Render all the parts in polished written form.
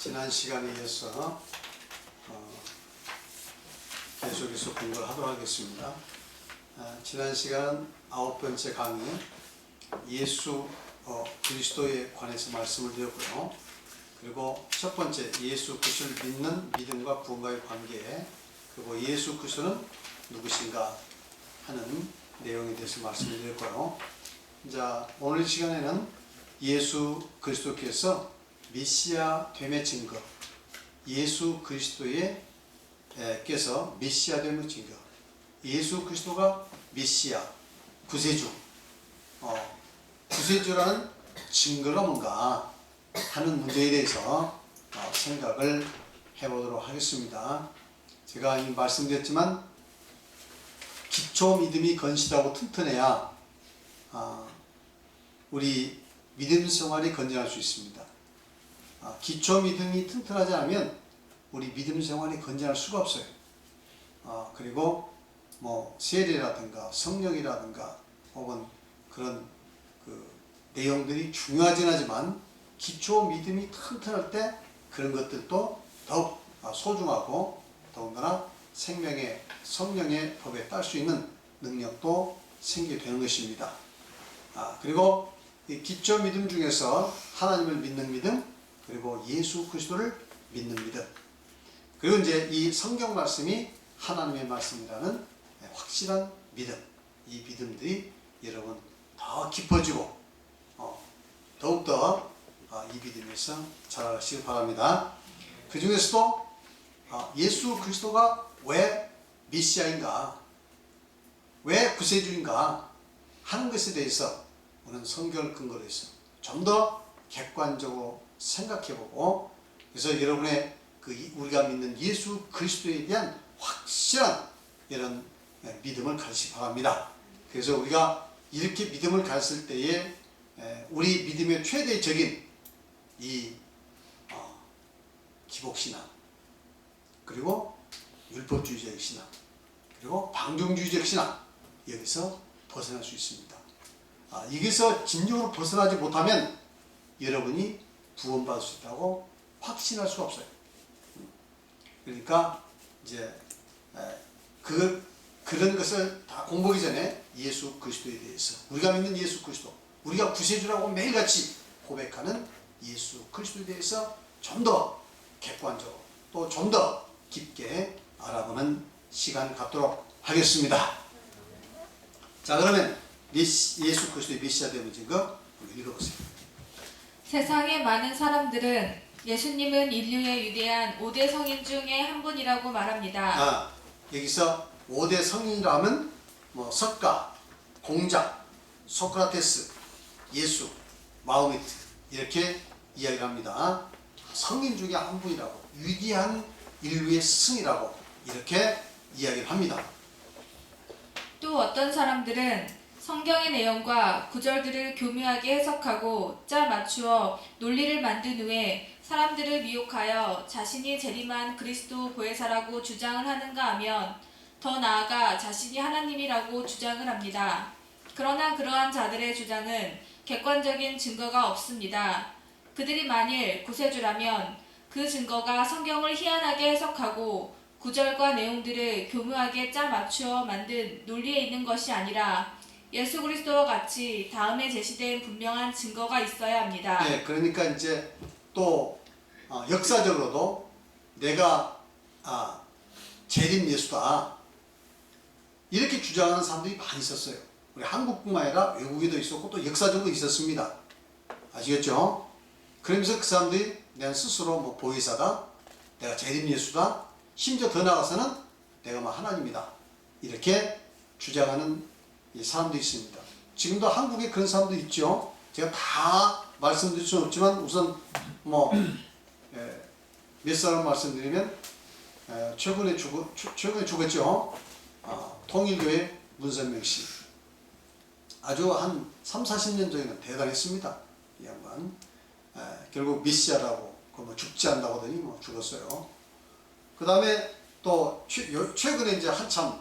지난 시간에 이어서 계속해서 공부를 하도록 하겠습니다. 지난 시간 9번째 강의 예수 그리스도에 관해서 말씀을 드렸고요. 그리고 첫 번째 예수 그리스도를 믿는 믿음과 구원과의 관계, 그리고 예수 그리스도는 누구신가 하는 내용에 대해서 말씀을 드렸고요. 자, 오늘 시간에는 예수 그리스도께서 메시아 됨의 증거, 예수 그리스도의 께서 메시아 됨의 증거, 예수 그리스도가 메시아, 구세주, 구세주라는 증거가 뭔가 하는 문제에 대해서 생각을 해보도록 하겠습니다. 제가 이미 말씀드렸지만 기초 믿음이 건실하고 튼튼해야 우리 믿음 생활이 건전할 수 있습니다. 기초 믿음이 튼튼하지 않으면 우리 믿음 생활이 건전할 수가 없어요. 그리고 뭐 세례라든가 성령이라든가 혹은 그런 내용들이 중요하진 하지만 기초 믿음이 튼튼할 때 그런 것들도 더욱 소중하고 더군다나 생명의 성령의 법에 딸 수 있는 능력도 생기게 되는 것입니다. 그리고 이 기초 믿음 중에서 하나님을 믿는 믿음, 그리고 예수 그리스도를 믿는 믿음, 그리고 이제 이 성경 말씀이 하나님의 말씀이라는 확실한 믿음, 이 믿음들이 여러분 더 깊어지고 더욱더 이 믿음에서 자라가시길 바랍니다. 그 중에서도 예수 그리스도가 왜 메시아인가, 왜 구세주인가 하는 것에 대해서 우리는 성경을 근거로 해서 좀 더 객관적으로 생각해보고, 그래서 여러분의 우리가 믿는 예수 그리스도에 대한 확실한 이런 믿음을 가지시기 바랍니다. 그래서 우리가 이렇게 믿음을 가졌을 때에 우리 믿음의 최대적인 이 기복신앙, 그리고 율법주의적 신앙, 그리고 방종주의적 신앙, 여기서 벗어날 수 있습니다. 여기서 진정으로 벗어나지 못하면 여러분이 구원받을 수 있다고 확신할 수가 없어요. 그러니까 이제 그런 것을 다 공부하기 전에 예수 그리스도에 대해서, 우리가 믿는 예수 그리스도, 우리가 구세주라고 매일같이 고백하는 예수 그리스도에 대해서 좀 더 객관적으로 또 좀 더 깊게 알아보는 시간 갖도록 하겠습니다. 자, 그러면 예수 그리스도의 메시아 됨의 증거 읽어보세요. 세상의 많은 사람들은 예수님은 인류의 위대한 5대 성인 중에 한 분이라고 말합니다. 여기서 5대 성인이라면 뭐 석가, 공작, 소크라테스, 예수, 마호메트 이렇게 이야기를 합니다. 성인 중에 한 분이라고, 위대한 인류의 스승이라고 이렇게 이야기를 합니다. 또 어떤 사람들은 성경의 내용과 구절들을 교묘하게 해석하고 짜 맞추어 논리를 만든 후에 사람들을 미혹하여 자신이 재림한 그리스도 보혜사라고 주장을 하는가 하면 더 나아가 자신이 하나님이라고 주장을 합니다. 그러나 그러한 자들의 주장은 객관적인 증거가 없습니다. 그들이 만일 구세주라면 그 증거가 성경을 희한하게 해석하고 구절과 내용들을 교묘하게 짜 맞추어 만든 논리에 있는 것이 아니라 예수 그리스도와 같이 다음에 제시된 분명한 증거가 있어야 합니다. 네, 그러니까 이제 또 역사적으로도 내가 재림 예수다 이렇게 주장하는 사람들이 많이 있었어요. 우리 한국뿐만 아니라 외국에도 있었고 또 역사적으로 있었습니다. 아시겠죠? 그러면서 그 사람들이 내가 스스로 뭐 보혜사다, 내가 재림 예수다, 심지어 더 나아가서는 내가 뭐 하나님이다 이렇게 주장하는 사람도 있습니다. 지금도 한국에 그런 사람도 있죠. 제가 다 말씀드릴 수는 없지만 우선 몇 사람 말씀드리면 최근에 죽었죠. 통일교회 문선명 씨. 아주 한 3, 40년 전에는 대단했습니다. 이 양반. 결국 메시아라고 죽지 않는다고 하더니 죽었어요. 그 다음에 또 최근에 이제 한참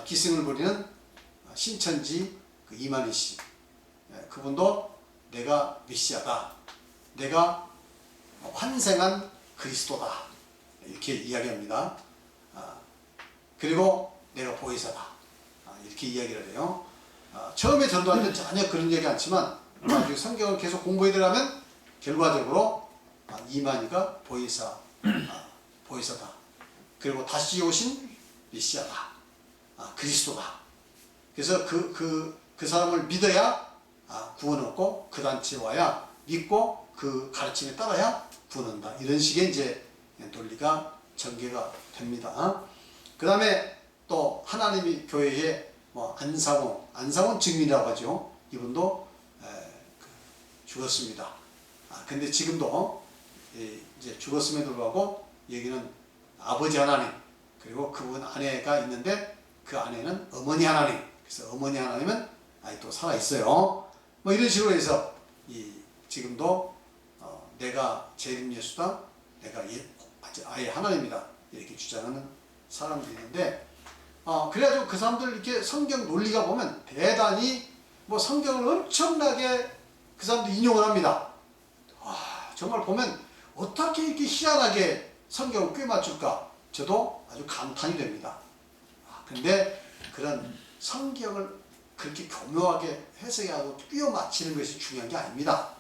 기승을 부리는 신천지 이만희 씨, 그분도 내가 메시아다, 내가 환생한 그리스도다 이렇게 이야기합니다. 그리고 내가 보혜사다 이렇게 이야기를 해요. 처음에 전도할 때 전혀 그런 얘기 않지만 나중에 성경을 계속 공부해 들어가면 결과적으로 이만희가 보혜사다. 그리고 다시 오신 메시아다. 그리스도다. 그래서 그 사람을 믿어야 구원 얻고 그 단체에 와야 믿고 그 가르침에 따라야 구원 얻는다. 이런 식의 이제 논리가 전개가 됩니다. 그 다음에 또 하나님이 교회에 뭐 안상원 증인이라고 하죠. 이분도 죽었습니다. 근데 지금도 이제 죽었음에도 불구하고 여기는 아버지 하나님 그리고 그분 아내가 있는데 그 아내는 어머니 하나님. 그래서 어머니 하나님은 아직도 살아 있어요. 뭐 이런 식으로 해서 지금도 내가 재림 예수다. 내가 아예 하나님이다. 이렇게 주장하는 사람들이 있는데 그래가지고 그 사람들 이렇게 성경 논리가 보면 대단히 뭐 성경을 엄청나게 그 사람들 인용을 합니다. 정말 보면 어떻게 이렇게 희한하게 성경을 꿰맞출까? 저도 아주 감탄이 됩니다. 근데 그런 성경을 그렇게 교묘하게 해석하고 끼워 맞히는 것이 중요한 게 아닙니다.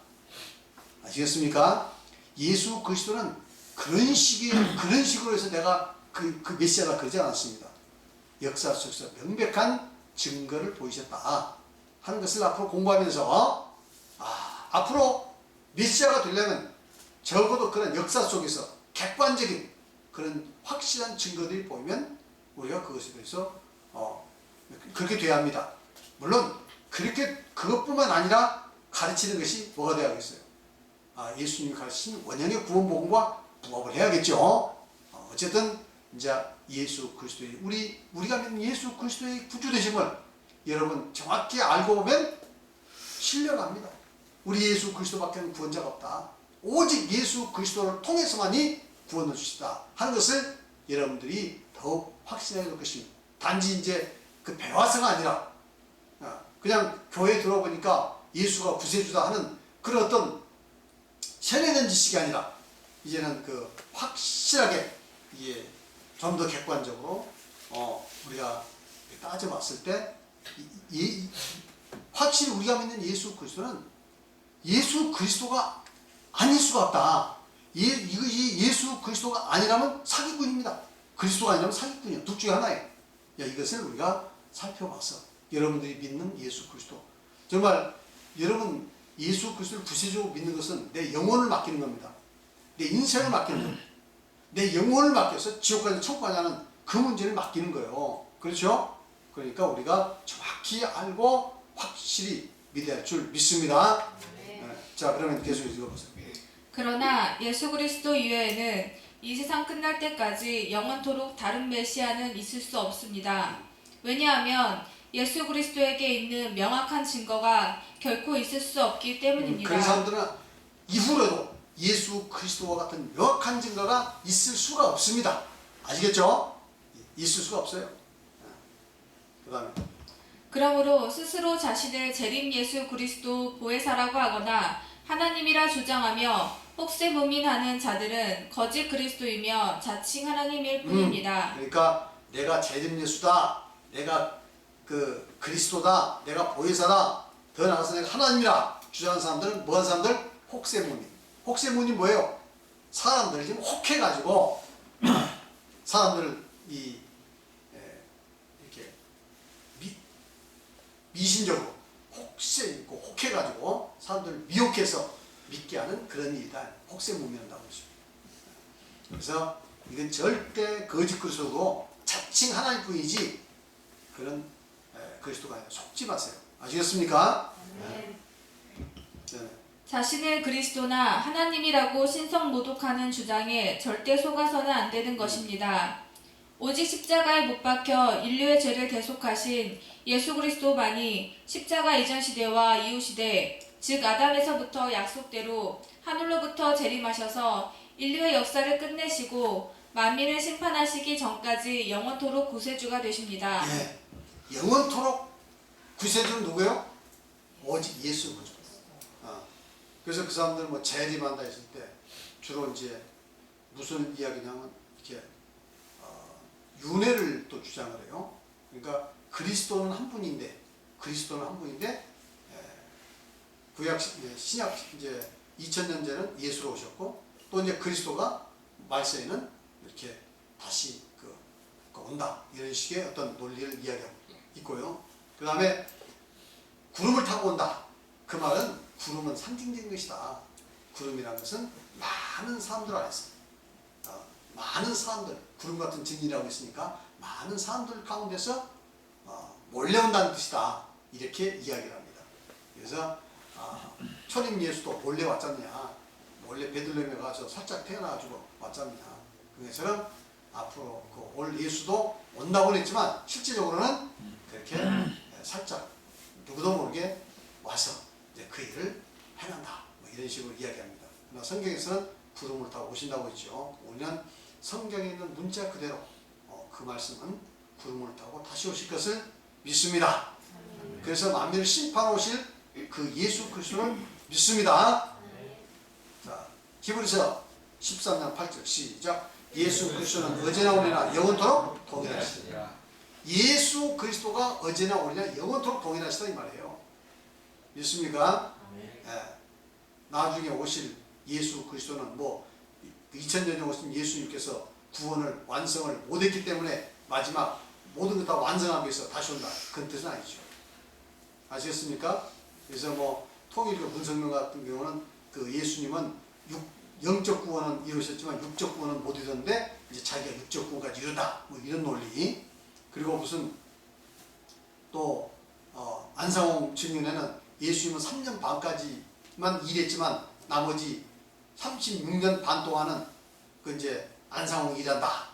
아시겠습니까? 예수 그리스도는 그런 식으로 해서 내가 그 메시아가 그러지 않았습니다. 역사 속에서 명백한 증거를 보이셨다 하는 것을 앞으로 공부하면서 앞으로 메시아가 되려면 적어도 그런 역사 속에서 객관적인 그런 확실한 증거들이 보이면 우리가 그것에 대해서 그렇게 돼야 합니다. 물론 그것뿐만 아니라 가르치는 것이 뭐가 되어야겠어요? 예수님이 가르치신 원형의 구원복음과 부합을 해야겠죠. 어쨌든 이제 예수 그리스도의 우리가 믿는 예수 그리스도의 구주 되심을 여러분 정확히 알고 보면 신뢰합니다. 우리 예수 그리스도밖에는 구원자가 없다. 오직 예수 그리스도를 통해서만이 구원을 주시다 하는 것을 여러분들이 더욱 확신하게 될 것입니다. 단지 이제 그 배화서가 아니라 그냥 교회에 들어보니까 예수가 구세주다 하는 그런 어떤 세뇌된 지식이 아니라 이제는 그 확실하게 좀 더 객관적으로 우리가 따져봤을 때 확실히 우리가 믿는 예수 그리스도는 예수 그리스도가 아닐 수가 없다. 예수 그리스도가 아니라면 사기꾼입니다. 그리스도가 아니라면 사기꾼이야. 둘 중에 하나예요. 이것을 우리가 살펴봐서 여러분들이 믿는 예수 그리스도 정말 여러분 예수 그리스도를 구세주로 믿는 것은 내 영혼을 맡기는 겁니다. 내 인생을 맡기는 겁니다. 내 영혼을 맡겨서 지옥 가냐 천국 가냐는 그 문제를 맡기는 거예요. 그렇죠? 그러니까 우리가 정확히 알고 확실히 믿어야 할 줄 믿습니다. 자, 그러면 계속 읽어보세요. 그러나 예수 그리스도 이외에는 이 세상 끝날 때까지 영원토록 다른 메시아는 있을 수 없습니다. 왜냐하면 예수 그리스도에게 있는 명확한 증거가 결코 있을 수 없기 때문입니다. 그런 사람들은 이후로도 예수 그리스도와 같은 명확한 증거가 있을 수가 없습니다. 아시겠죠? 있을 수가 없어요. 그 다음에 그러므로 스스로 자신을 재림 예수 그리스도 보혜사라고 하거나 하나님이라 주장하며 혹세무민하는 자들은 거짓 그리스도이며 자칭 하나님일 뿐입니다. 그러니까 내가 재림 예수다, 내가 그 그리스도다, 내가 보혜사다, 더 나아가서 내가 하나님이라 주장하는 사람들은 뭐하는 사람들? 혹세무민. 혹세무민이 뭐예요? 사람들을 지금 혹해가지고 사람들을 이렇게 미신적으로 혹해가지고 사람들을 미혹해서 믿게 하는 그런 일이다. 혹세무민한다고 그러죠. 그래서 이건 절대 거짓 그리스도고 자칭 하나님뿐이지 그런 그리스도가 아니라 속지 마세요. 아시겠습니까? 네. 자신을 그리스도나 하나님이라고 신성모독하는 주장에 절대 속아서는 안 되는 것입니다. 오직 십자가에 못 박혀 인류의 죄를 대속하신 예수 그리스도만이 십자가 이전 시대와 이후 시대, 즉 아담에서부터 약속대로 하늘로부터 재림하셔서 인류의 역사를 끝내시고 만민을 심판하시기 전까지 영원토록 구세주가 되십니다. 네. 영원토록 구세주는 누구예요? 오직 예수 그리스도. 그래서 그 사람들 뭐 재림한다 했을 때 주로 이제 무슨 이야기냐면 이렇게 윤회를 또 주장을 해요. 그러니까 그리스도는 한 분인데 구약 신약 이제 2000년 전에는 예수로 오셨고 또 이제 그리스도가 말세에는 이렇게 다시 온다 이런 식의 어떤 논리를 이야기하고 있고요. 그 다음에 구름을 타고 온다. 그 말은 구름은 상징적인 것이다. 구름이라는 것은 많은 사람들 안에서 많은 사람들 구름 같은 증인이라고 했으니까 많은 사람들 가운데서 몰려온다는 뜻이다. 이렇게 이야기를 합니다. 그래서 초림 예수도 몰래 왔잖냐. 몰래 베들레헴에 가서 살짝 태어나가지고 왔잖냐. 그래서 앞으로 올 예수도 온다고 했지만 실질적으로는 그렇게 살짝 누구도 모르게 와서 이제 그 일을 행한다. 뭐 이런 식으로 이야기합니다. 그러나 성경에서는 구름을 타고 오신다고 했죠. 우리는 성경에 있는 문자 그대로 그 말씀은 구름을 타고 다시 오실 것을 믿습니다. 그래서 만민을 심판하러 오실 그 예수 그리스도를 믿습니다. 자, 히브리서 13장 8절 시작. 예수 그리스도는 어제나 오늘이나 영원토록 동일하시다. 예수 그리스도가 어제나 오늘이나 영원토록 동일하시다 이 말이에요. 믿습니까? 예. 나중에 오실 예수 그리스도는 2000년 전에 오신 예수님께서 구원을 완성을 못했기 때문에 마지막 모든 것 다 완성하기 위해서 다시 온다. 그런 뜻은 아니죠. 아시겠습니까? 그래서 통일교 문성명 같은 경우는 그 예수님은 영적 구원은 이루셨지만 육적 구원은 못 이뤘는데 이제 자기가 육적 구원까지 이루다. 이런 논리. 그리고 무슨 또 안상홍 증인에는 예수님은 3년 반까지만 일했지만 나머지 36년 반 동안은 이제 안상홍이 일한다.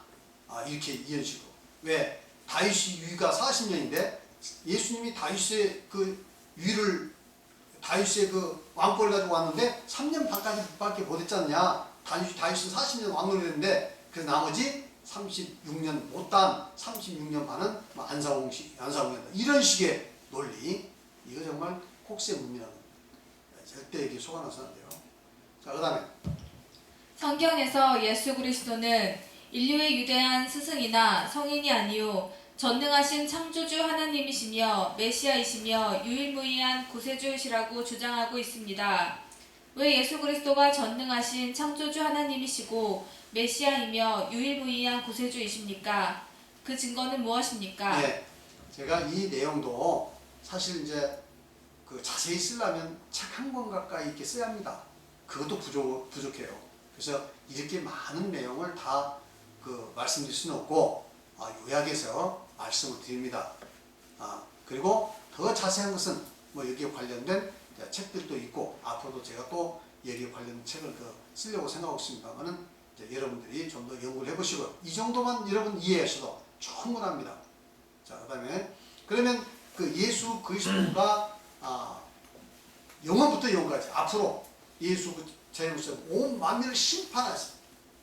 이렇게 이런 식으로. 왜? 다윗이 유위가 40년인데 예수님이 다윗의 다윗의 왕권을 가지고 왔는데 3년 반까지밖에 못했지 않냐. 다윗은 40년 왕노를 했는데 그 나머지 36년 못단 36년 반은 안상홍이었다. 이런 식의 논리. 이거 정말 혹세무민한 절대 이게 속아나서는 안 돼요. 자, 그 다음에 성경에서 예수 그리스도는 인류의 유대한 스승이나 성인이 아니요 전능하신 창조주 하나님이시며 메시아이시며 유일무이한 구세주이시라고 주장하고 있습니다. 왜 예수 그리스도가 전능하신 창조주 하나님이시고 메시아이며 유일무이한 구세주이십니까? 그 증거는 무엇입니까? 네, 제가 이 내용도 사실 이제 자세히 쓰려면 책 한 권 가까이 이렇게 써야 합니다. 그것도 부족해요. 그래서 이렇게 많은 내용을 다 말씀드릴 수는 없고 요약해서 말씀을 드립니다. 그리고 더 자세한 것은 여기에 관련된 책들도 있고 앞으로도 제가 또 여기에 관련된 책을 쓰려고 생각하고 있습니다만은 여러분들이 좀 더 연구를 해보시고 이 정도만 여러분 이해하셔도 충분합니다. 자, 그다음에 그러면 예수 그리스도가 영원부터 영원까지 앞으로 예수 재림으로써 온 만민을 심판하시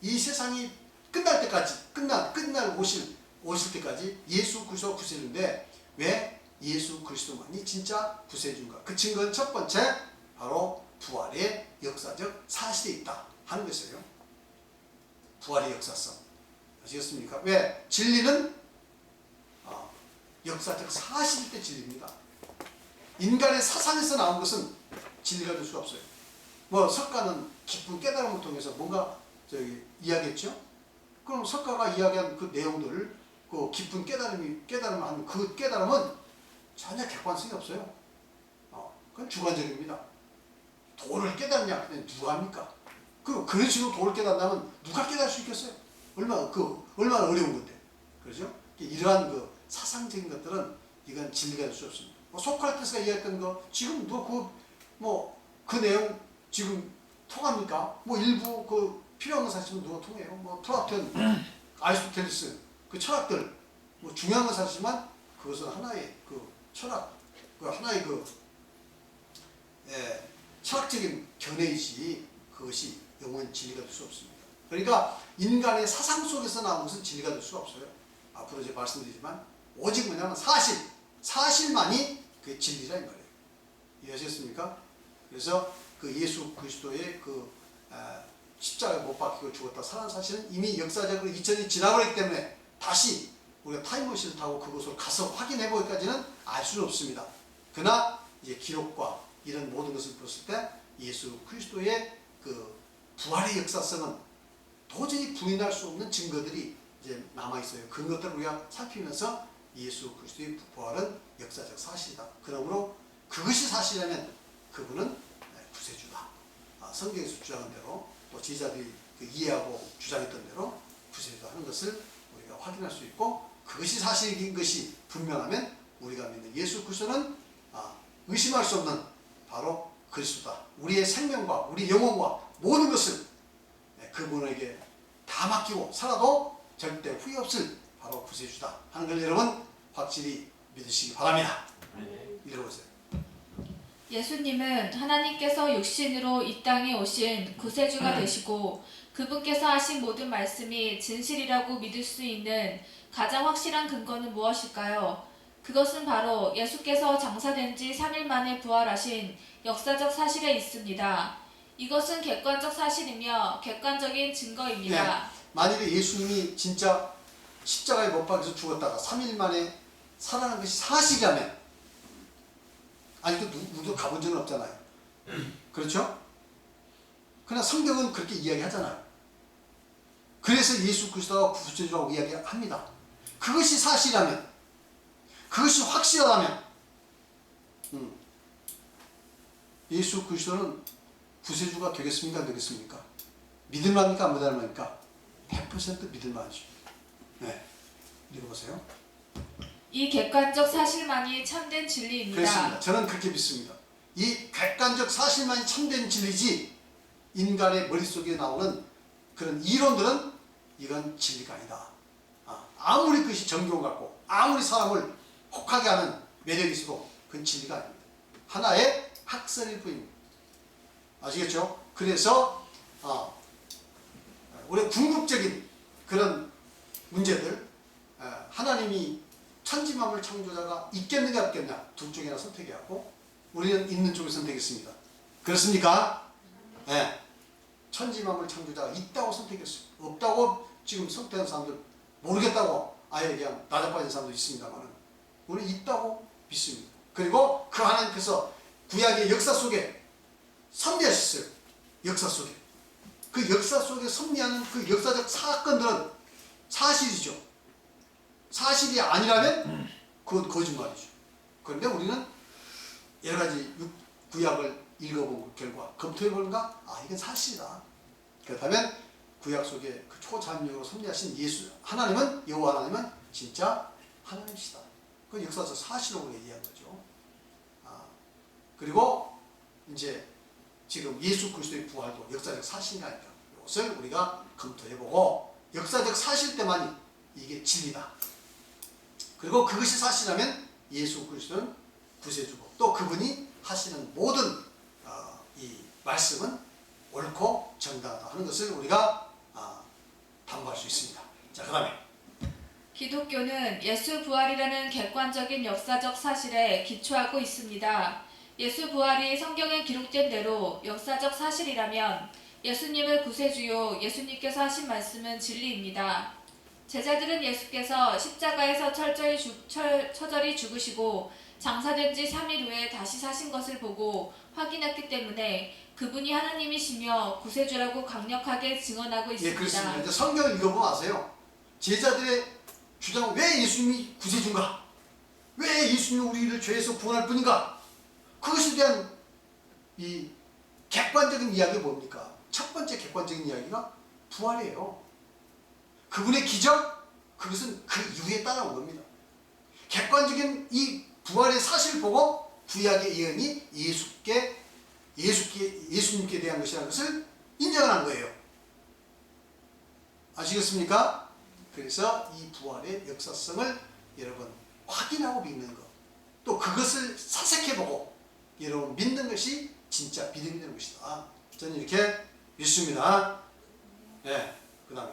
이 세상이 끝날 때까지 끝날 오실 때까지 예수 그리스도가 구세주인데 왜 예수 그리스도만이 진짜 구세주인가? 그 증거는 첫 번째 바로 부활의 역사적 사실에 있다 하는 것이에요. 부활의 역사성. 아시겠습니까? 왜? 진리는 역사적 사실일 때 진리입니다. 인간의 사상에서 나온 것은 진리가 될 수가 없어요. 석가는 깊은 깨달음을 통해서 뭔가 이야기했죠? 그럼 석가가 이야기한 그 내용들을 깊은 깨달음을 하는 그 깨달음은 전혀 객관성이 없어요. 그건 주관적입니다. 도를 깨닫냐? 누가 합니까? 그런 식으로 도를 깨닫다면 누가 깨달을 수 있겠어요? 얼마나 어려운 건데. 그렇죠? 이러한 사상적인 것들은 이건 진리가 될 수 없습니다. 소크라테스가 이야기했던 거, 지금 그 내용 지금 통합니까? 일부 필요한 거 사실은 누가 통해요? 플라톤, 아리스토텔레스, 그 철학들, 중요한 건 사실지만 그것은 하나의 철학, 하나의 철학적인 견해이지 그것이 영원 진리가 될 수 없습니다. 그러니까 인간의 사상 속에서 나온 것은 진리가 될 수가 없어요. 앞으로 제가 말씀드리지만 오직 뭐냐면 사실만이 그 진리라 이 말이에요. 이해하셨습니까? 그래서 예수 그리스도의 십자가에 못 박히고 죽었다 살아난 사실은 이미 역사적으로 2000이 지나버렸기 때문에 다시 우리가 타임머신을 타고 그곳으로 가서 확인해 보기까지는 알 수는 없습니다. 그러나 이제 기록과 이런 모든 것을 봤을 때 예수 그리스도의 그 부활의 역사성은 도저히 부인할 수 없는 증거들이 이제 남아 있어요. 그런 것들을 우리가 살피면서 예수 그리스도의 부활은 역사적 사실이다. 그러므로 그것이 사실이라면 그분은 구세주다. 성경에서 주장한 대로 또 지자들이 이해하고 주장했던 대로 구세주다 하는 것을 우리가 확인할 수 있고, 그것이 사실인 것이 분명하면 우리가 믿는 예수 그리스도는 의심할 수 없는 바로 그리스도다. 우리의 생명과 우리 영혼과 모든 것을 그분에게 다 맡기고 살아도 절대 후회 없을 바로 구세주다 하는 걸 여러분 확실히 믿으시기 바랍니다. 읽어보세요. 예수님은 하나님께서 육신으로 이 땅에 오신 구세주가 되시고 그분께서 하신 모든 말씀이 진실이라고 믿을 수 있는 가장 확실한 근거는 무엇일까요? 그것은 바로 예수께서 장사된 지 3일 만에 부활하신 역사적 사실에 있습니다. 이것은 객관적 사실이며 객관적인 증거입니다. 만일에 예수님이 진짜 십자가에 못 박혀서 죽었다가 3일 만에 살아난 것이 사실이라면, 아니 또 누구도 가본 적은 없잖아요. 그렇죠? 그러나 성경은 그렇게 이야기하잖아요. 그래서 예수 그리스도가 구세주라고 이야기합니다. 그것이 사실이라면, 그것이 확실하다면 예수 그리스도는 구세주가 되겠습니까? 안 되겠습니까? 믿을만합니까? 안 믿을만합니까? 100% 믿을만하죠. 네, 읽어보세요. 이 객관적 사실만이 참된 진리입니다. 그렇습니다. 저는 그렇게 믿습니다. 이 객관적 사실만이 참된 진리지 인간의 머릿속에 나오는 그런 이론들은 이건 진리가 아니다. 아무리 그것이 정교한 것 같고 아무리 사람을 혹하게 하는 매력이 있어도 그건 진리가 아닙니다. 하나의 학설일 뿐입니다. 아시겠죠? 그래서 우리 궁극적인 그런 문제들, 하나님이 천지만물 창조자가 있겠느냐 없겠느냐 둘 중에나 선택해야 하고 우리는 있는 쪽을 선택했습니다. 그렇습니까? 네. 천지만물 창조자가 있다고 선택했어요. 없다고 지금 선택한 사람들, 모르겠다고 아예 그냥 나자빠진 사람도 있습니다만 우리는 있다고 믿습니다. 그리고 그 하나님께서 구약의 역사 속에 섭리하셨어요. 역사 속에. 그 역사 속에 섭리하는 그 역사적 사건들은 사실이죠. 사실이 아니라면 그건 거짓말이죠. 그런데 우리는 여러 가지 구약을 읽어본 결과 검토해보는가? 이건 사실이다. 그렇다면 구약 속에 그 초자연적으로 섭리하신 예수 하나님은, 여호와 하나님은 진짜 하나님이시다. 그 역사적 사실로 얘기한 거죠. 그리고 이제 지금 예수 그리스도의 부활도 역사적 사실이니까 이것을 우리가 검토해보고 역사적 사실 때만이 이게 진리다. 그리고 그것이 사실이라면 예수 그리스도는 구세주고 또 그분이 하시는 모든 이 말씀은 옳고 정당하다 하는 것을 우리가 담보할 수 있습니다. 자, 그 다음에 기독교는 예수 부활이라는 객관적인 역사적 사실에 기초하고 있습니다. 예수 부활이 성경에 기록된 대로 역사적 사실이라면 예수님을 구세주요 예수님께서 하신 말씀은 진리입니다. 제자들은 예수께서 십자가에서 처절히 죽으시고 장사된 지 3일 후에 다시 사신 것을 보고 확인했기 때문에 그분이 하나님이시며 구세주라고 강력하게 증언하고 있습니다. 예, 그렇습니다. 이제 성경을 읽어보면 아세요. 제자들의 주장은 왜 예수님이 구세주인가? 왜 예수님이 우리를 죄에서 구원할 뿐인가? 그것에 대한 이 객관적인 이야기가 뭡니까? 첫 번째 객관적인 이야기가 부활이에요. 그분의 기적, 그것은 그 이후에 따라온 겁니다. 객관적인 이 부활의 사실을 보고 구약의 예언이 예수님께 대한 것이라는 것을 인정한 거예요. 아시겠습니까? 그래서 이 부활의 역사성을 여러분 확인하고 믿는 것, 또 그것을 사색해보고 여러분 믿는 것이 진짜 믿음이 되는 것이다. 저는 이렇게 믿습니다. 네, 그 다음에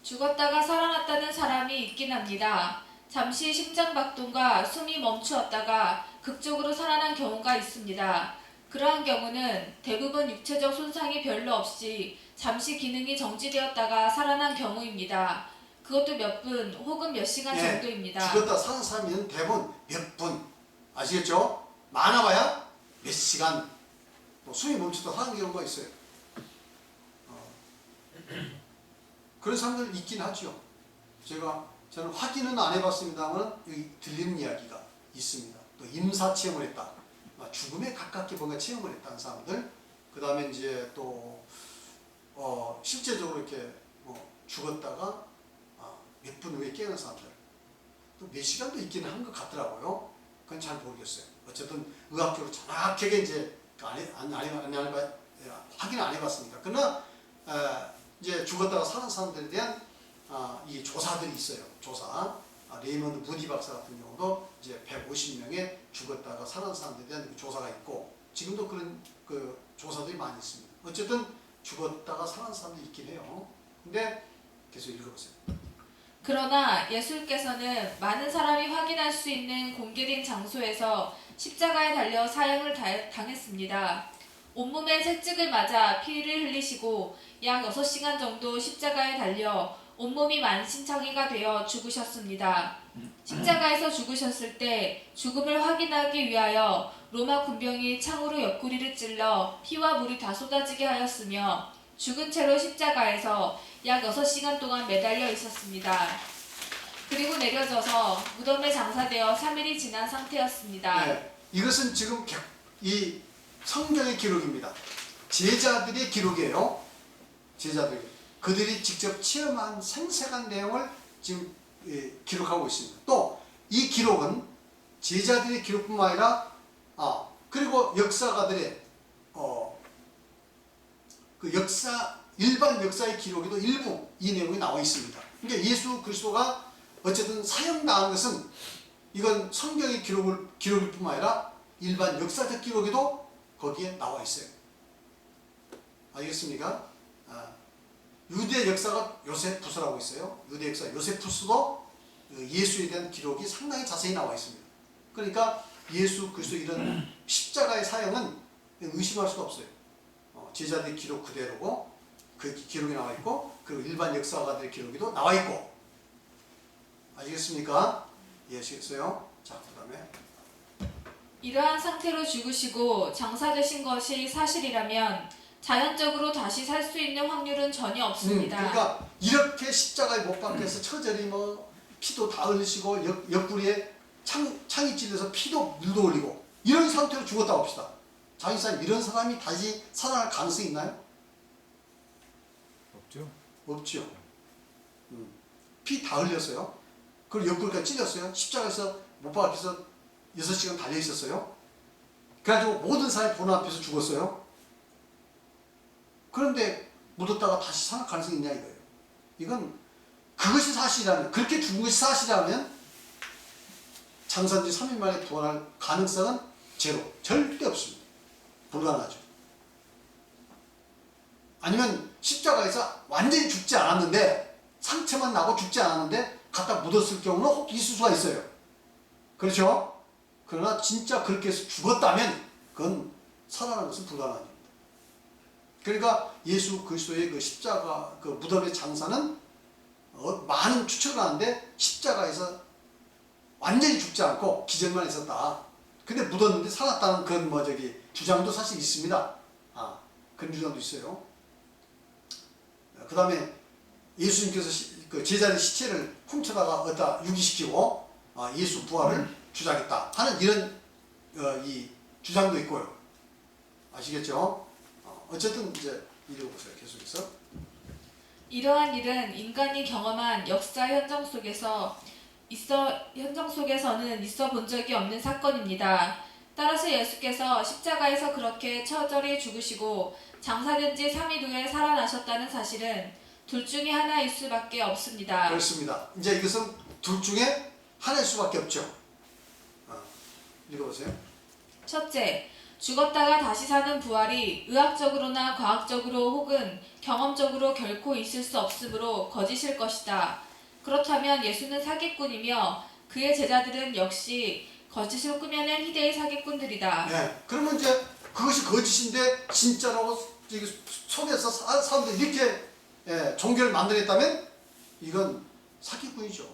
죽었다가 살아났다는 사람이 있긴 합니다. 잠시 심장박동과 숨이 멈추었다가 극적으로 살아난 경우가 있습니다. 그러한 경우는 대부분 육체적 손상이 별로 없이 잠시 기능이 정지되었다가 살아난 경우입니다. 그것도 몇 분 혹은 몇 시간 예, 정도입니다. 죽었다 사는 사람은 대부분 몇 분, 아시겠죠? 많아봐야 몇 시간, 또 숨이 멈추다 사는 경우가 있어요. 그런 사람들 있긴 하죠. 저는 확인은 안 해봤습니다만 여기 들리는 이야기가 있습니다. 또 임사 체험을 했다, 죽음에 가깝게 뭔가 체험을 했다는 사람들, 그 다음에 이제 또 실제적으로 이렇게 죽었다가 몇 분 후에 깨어난 사람들, 또 몇 시간도 있기는 한 것 같더라고요. 그건 잘 모르겠어요. 어쨌든 의학적으로 정확하게 이제 확인 안 해봤습니다. 그러나 이제 죽었다가 사는 사람들에 대한 이 조사들이 있어요. 조사. 레이먼드 무디 박사 같은 경우도 이제 150명의 죽었다가 살아난 사람들에 대한 그 조사가 있고, 지금도 그런 그 조사들이 많이 있습니다. 어쨌든 죽었다가 살아난 사람들이 있긴 해요. 근데 계속 읽어보세요. 그러나 예수께서는 많은 사람이 확인할 수 있는 공개된 장소에서 십자가에 달려 사형을 당했습니다. 온몸에 채찍을 맞아 피를 흘리시고 약 6시간 정도 십자가에 달려 온몸이 만신창이가 되어 죽으셨습니다. 십자가에서 죽으셨을 때 죽음을 확인하기 위하여 로마 군병이 창으로 옆구리를 찔러 피와 물이 다 쏟아지게 하였으며 죽은 채로 십자가에서 약 6시간 동안 매달려 있었습니다. 그리고 내려져서 무덤에 장사되어 3일이 지난 상태였습니다. 네, 이것은 지금 이 성경의 기록입니다. 제자들의 기록이에요. 제자들, 그들이 직접 체험한 생생한 내용을 지금 기록하고 있습니다. 또 이 기록은 제자들의 기록뿐만 아니라 그리고 역사가들의 그 일반 역사의 기록에도 일부 이 내용이 나와 있습니다. 그러니까 예수 그리스도가 어쨌든 사형당한 것은 이건 성경의 기록일 뿐만 아니라 일반 역사적 기록에도 거기에 나와 있어요. 알겠습니까? 유대 역사가 요세푸스라고 있어요. 유대 역사 요세푸스도 예수에 대한 기록이 상당히 자세히 나와 있습니다. 그러니까 예수 그리스도 이런 십자가의 사형은 의심할 수가 없어요. 제자들의 기록 그대로고, 그 기록이 나와 있고, 그리고 일반 역사가들의 기록에도 나와 있고. 아시겠습니까? 이해하시겠어요? 자, 그 다음에 이러한 상태로 죽으시고 장사되신 것이 사실이라면 자연적으로 다시 살 수 있는 확률은 전혀 없습니다. 그러니까 이렇게 십자가에 못 박혀서 처절히 피도 다 흘리시고 옆구리에 창이 찔려서 피도 물도 흘리고 이런 상태로 죽었다고 합시다. 장인사님, 이런 사람이 다시 살아날 가능성이 있나요? 없죠. 없죠. 피 다 흘렸어요. 그리고 옆구리가 찔렸어요. 십자가에서 못 박혀서 6시간 달려 있었어요. 그래가지고 모든 사람이 보는 앞에서 죽었어요. 그런데 묻었다가 다시 살아날 가능성이 있냐 이거예요. 이건 그것이 사실이라면, 그렇게 죽은 것이 사실이라면 장사한 지 3일 만에 부활할 가능성은 제로, 절대 없습니다. 불가능하죠. 아니면 십자가에서 완전히 죽지 않았는데, 상처만 나고 죽지 않았는데 갖다 묻었을 경우는 혹 있을 수가 있어요. 그렇죠? 그러나 진짜 그렇게 해서 죽었다면 그건 살아나는 것은 불가능합니다. 그러니까 예수 그리스도의 그 십자가 그 무덤의 장사는 많은 추측을 하는데 십자가에서 완전히 죽지 않고 기절만 했었다. 근데 묻었는데 살았다는 그런 주장도 사실 있습니다. 그런 주장도 있어요. 그 다음에 예수님께서 그 제자의 시체를 훔쳐다가 어디다 유기시키고 예수 부활을 주장했다 하는 이런 이 주장도 있고요. 아시겠죠? 어쨌든 이제 읽어보세요. 계속해서. 이러한 일은 인간이 경험한 역사 현장 속에서는 있어 본 적이 없는 사건입니다. 따라서 예수께서 십자가에서 그렇게 처절히 죽으시고 장사된 지 3일 후에 살아나셨다는 사실은 둘 중에 하나일 수밖에 없습니다. 그렇습니다. 이제 이것은 둘 중에 하나일 수밖에 없죠. 읽어보세요. 첫째, 죽었다가 다시 사는 부활이 의학적으로나 과학적으로 혹은 경험적으로 결코 있을 수 없으므로 거짓일 것이다. 그렇다면 예수는 사기꾼이며 그의 제자들은 역시 거짓을 꾸며낸 희대의 사기꾼들이다. 네, 그러면 이제 그것이 거짓인데 진짜라고 속에서 사람들이 이렇게 종교를 만들었다면 이건 사기꾼이죠.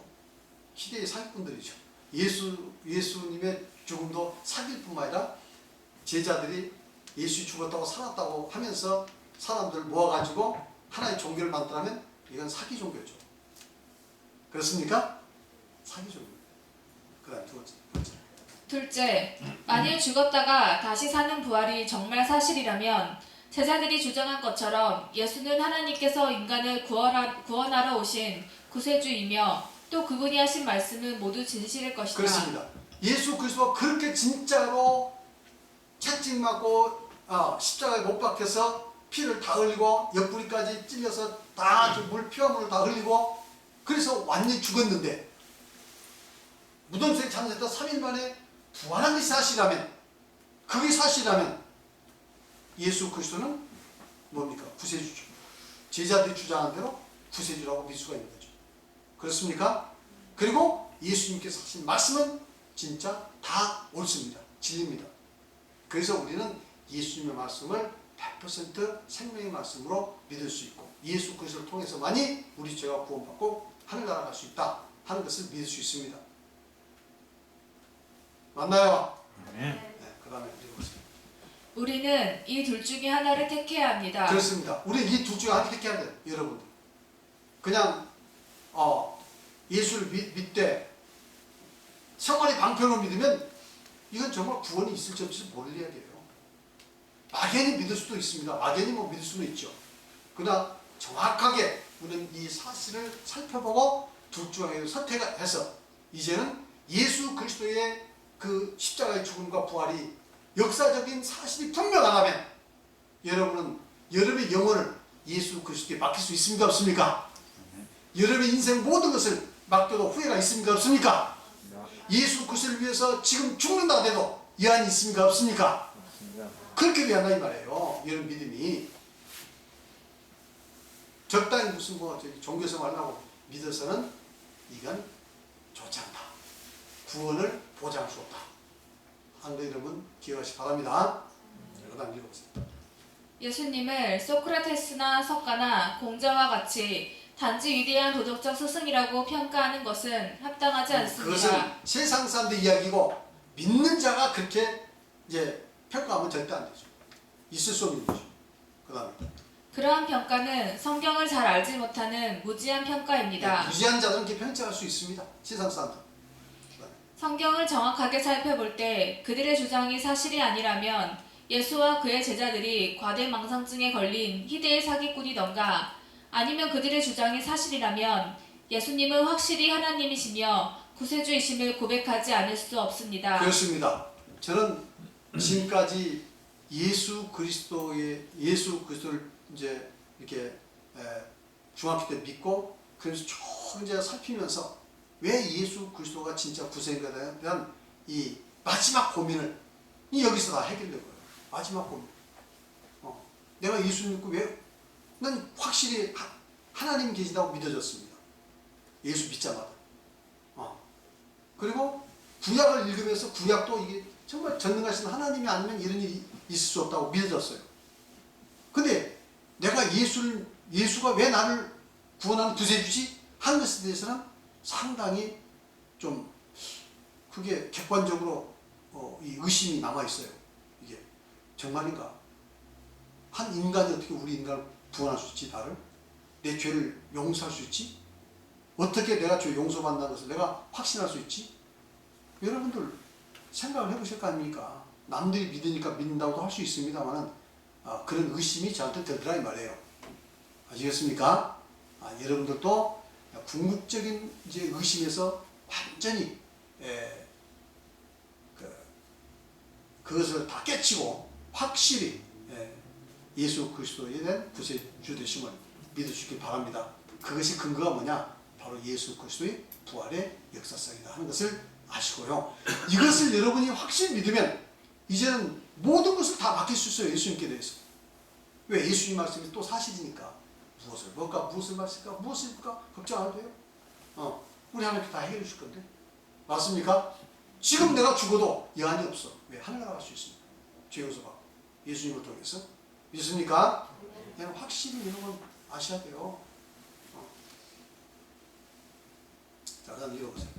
시대의 사기꾼들이죠. 예수님의 죽음도 사기일 뿐만 아니라 제자들이 예수 죽었다고 살았다고 하면서 사람들 모아가지고 하나의 종교를 만들면 이건 사기 종교죠. 그렇습니까? 사기 종교. 그 다음 두 번째. 둘째, 만일 죽었다가 다시 사는 부활이 정말 사실이라면 제자들이 주장한 것처럼 예수는 하나님께서 인간을 구원하러 오신 구세주이며 또 그분이 하신 말씀은 모두 진실일 것이다. 그렇습니다. 예수 그리스도가 그렇게 진짜로 채찍 맞고 십자가에 못 박혀서 피를 다 흘리고 옆구리까지 찔려서 다 피화물을 다 흘리고 그래서 완전히 죽었는데 무덤 속에 잠들었다 3일 만에 부활한 것이 사실이라면, 그게 사실이라면 예수 그리스도는 뭡니까? 구세주죠. 제자들이 주장한 대로 구세주라고 믿을 수가 있는 거죠. 그렇습니까? 그리고 예수님께서 하신 말씀은 진짜 다 옳습니다. 진리입니다. 그래서 우리는 예수님의 말씀을 100% 생명의 말씀으로 믿을 수 있고 예수 그리스도를 통해서만이 우리 죄가 구원받고 하늘나라 갈 수 있다 하는 것을 믿을 수 있습니다. 맞나요? 네. 그 다음에 읽어보세요. 우리는 이 둘 중에 하나를 택해야 합니다. 그렇습니다. 우리는 이 둘 중에 하나를 택해야 돼요. 여러분들. 그냥 예수를 믿되 생활의 방편으로 믿으면 이건 정말 구원이 있을지 없을지 모를 이야기예요. 막연히 믿을 수도 있습니다. 막연히 믿을 수는 있죠. 그러나 정확하게 우리는 이 사실을 살펴보고 둘 중에 선택해서 이제는 예수 그리스도의 그 십자가의 죽음과 부활이 역사적인 사실이 분명하다면 여러분은 여러분의 영혼을 예수 그리스도에 맡길 수 있습니까? 없습니까? 여러분의 인생 모든 것을 맡겨도 후회가 있습니까? 없습니까? 예수 그리스도를 위해서 지금 죽는다 해도 여한이 있습니까? 없습니까? 그렇게 위한다 이 말이에요. 여러분 믿음이 적당히 무슨 종교생활 하고 믿어서는 이건 좋지 않다. 구원을 보장할 수 없다. 한데 여러분 기억하시기 바랍니다. 그 다음 읽어보세요. 예수님을 소크라테스나 석가나 공자와 같이 단지 위대한 도덕적 스승이라고 평가하는 것은 합당하지 않습니다. 그것은 세상 사람들 이야기고 믿는 자가 그렇게 이제 평가하면 절대 안 되죠. 있을 수 없는 거죠. 그 다음에 그러한 평가는 성경을 잘 알지 못하는 무지한 평가입니다. 무지한 자들은 이렇게 평가할 수 있습니다. 세상 사람들. 성경을 정확하게 살펴볼 때 그들의 주장이 사실이 아니라면 예수와 그의 제자들이 과대망상증에 걸린 희대의 사기꾼이던가 아니면 그들의 주장이 사실이라면 예수님은 확실히 하나님이시며 구세주이심을 고백하지 않을 수 없습니다. 그렇습니다. 저는 지금까지 예수 그리스도를 이제 이렇게 중학교 때 믿고 그래서 쭉 이제 살피면서 왜 예수 그리스도가 진짜 구세인가에 대한 이 마지막 고민을 여기서 다 해결된 거예요. 마지막 고민. 내가 예수 믿고 난 확실히 하나님 계시다고 믿어졌습니다. 예수 믿자마자. 그리고 구약을 읽으면서 구약도 이게 정말 전능하신 하나님이 아니면 이런 일이 있을 수 없다고 믿어졌어요. 근데 내가 예수가 왜 나를 구원하는 구세주지? 하는 것에 대해서는 상당히 좀 그게 객관적으로 이 의심이 남아있어요. 이게 정말인가? 한 인간이 어떻게 우리 인간을 구원할 수 있지? 나를? 내 죄를 용서할 수 있지? 어떻게 내가 죄 용서받는다는 것을 내가 확신할 수 있지? 여러분들 생각을 해보실 거 아닙니까? 남들이 믿으니까 믿는다고도 할 수 있습니다만 그런 의심이 저한테 들더라 이 말이에요. 아시겠습니까? 여러분들도 궁극적인 이제 의심에서 완전히 그것을 다 깨치고 확실히 예수 그리스도에 대한 구세주 되심을 믿으시길 바랍니다. 그것이 근거가 뭐냐? 바로 예수 그리스도의 부활의 역사성이다 하는 것을 아시고요. 이것을 여러분이 확실히 믿으면 이제는 모든 것을 다 맡길 수 있어요. 예수님께 대해서. 왜? 예수님 말씀이 또 사실이니까. 무엇을 먹을까? 무엇을 마실까? 무엇을 입을까? 걱정 안 해도 돼요. 우리 하나님께 다 해결해 줄 건데. 맞습니까? 지금 내가 죽어도 여한이 없어. 왜? 하늘나라 갈 수 있습니다. 죄 용서받고. 예수님을 통해서. 믿습니까? 그냥 확실히 여러분 아셔야 돼요. 자, 그다음 읽어보세요.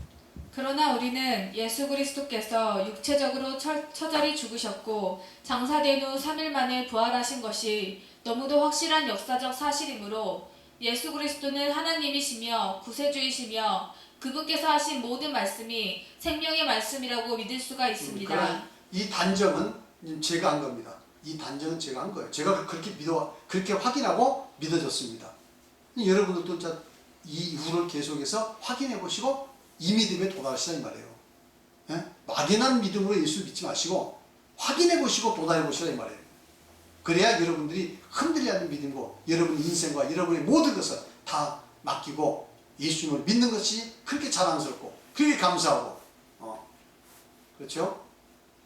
그러나 우리는 예수 그리스도께서 육체적으로 처절히 죽으셨고 장사된 후 3일 만에 부활하신 것이 너무도 확실한 역사적 사실이므로 예수 그리스도는 하나님이시며 구세주이시며 그분께서 하신 모든 말씀이 생명의 말씀이라고 믿을 수가 있습니다. 그러나 이 단정은 제가 한 겁니다. 이 단정은 제가 한 거예요. 제가 그렇게 확인하고 믿어졌습니다. 여러분들도 이 이후를 계속해서 확인해 보시고 이 믿음에 도달하시라는 말이에요. 예? 막연한 믿음으로 예수를 믿지 마시고 확인해 보시고 도달해 보시라는 말이에요. 그래야 여러분들이 흔들리지 않는 믿음이고 여러분 인생과 여러분의 모든 것을 다 맡기고 예수님을 믿는 것이 그렇게 자랑스럽고 그렇게 감사하고 그렇죠?